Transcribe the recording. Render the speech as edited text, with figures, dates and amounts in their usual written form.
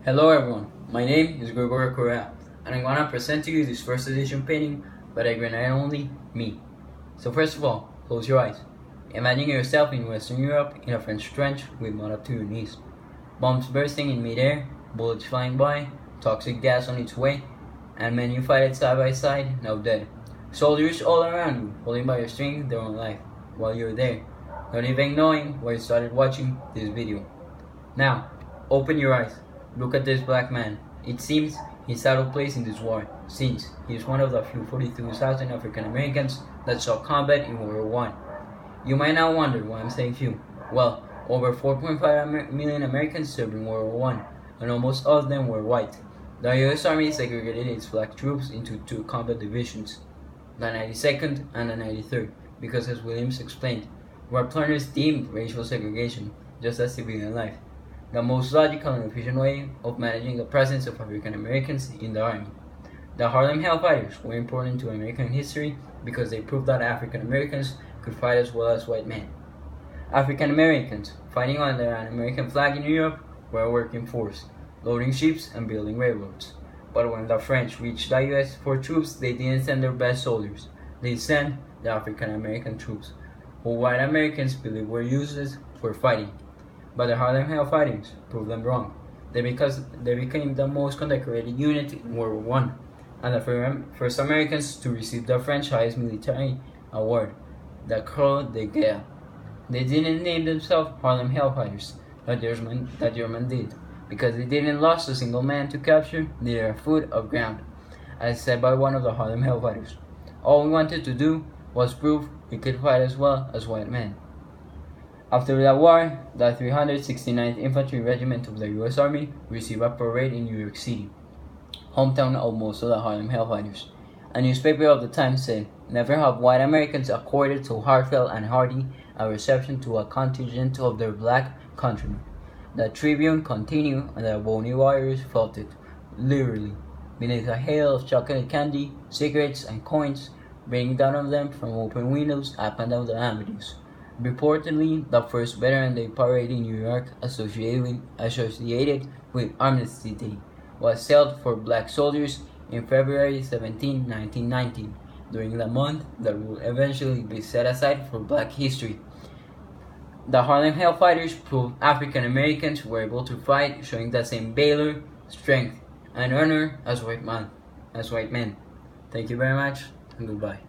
Hello everyone, my name is Gregorio Correa, and I'm gonna present to you this first edition painting by the great and only me. So first of all, close your eyes. Imagine yourself in Western Europe in a French trench with mud up to your knees. Bombs bursting in midair, bullets flying by, toxic gas on its way, and men you fight side by side, now dead. Soldiers all around you, holding by your string their own life, while you're there, not even knowing why you started watching this video. Now, open your eyes. Look at this black man. It seems he's out of place in this war, since he is one of the few 42,000 African Americans that saw combat in World War I. You might now wonder why I'm saying few. Well, over 4.5 million Americans served in World War I, and almost all of them were white. The U.S. Army segregated its black troops into two combat divisions, the 92nd and the 93rd, because as Williams explained, war planners deemed racial segregation just as civilian life the most logical and efficient way of managing the presence of African Americans in the Army. The Harlem Hellfighters were important to American history because they proved that African Americans could fight as well as white men. African Americans fighting under an American flag in Europe were a working force, loading ships and building railroads. But when the French reached the US for troops, they didn't send their best soldiers. They sent the African American troops, who white Americans believed were useless for fighting. But the Harlem Hellfighters proved them wrong. They became the most condecorated unit in World War I, and the first Americans to receive the French highest military award, the Croix de Guerre. They didn't name themselves Harlem Hellfighters, the German did, because they didn't lose a single man to capture near a foot of ground, as said by one of the Harlem Hellfighters. All we wanted to do was prove we could fight as well as white men. After the war, the 369th Infantry Regiment of the U.S. Army received a parade in New York City, hometown of most of the Harlem Hellfighters. A newspaper of the time said, "Never have white Americans accorded so heartfelt and hearty a reception to a contingent of their black countrymen." The Tribune continued, and the bony warriors felt it, literally, beneath a hail of chocolate candy, cigarettes, and coins raining down on them from open windows up and down the avenues. Reportedly, the first Veterans Day parade in New York associated with Armistice Day was held for black soldiers in February 17, 1919, during the month that would eventually be set aside for black history. The Harlem Hellfighters proved African Americans were able to fight, showing the same valor, strength, and honor as white men. Thank you very much, and goodbye.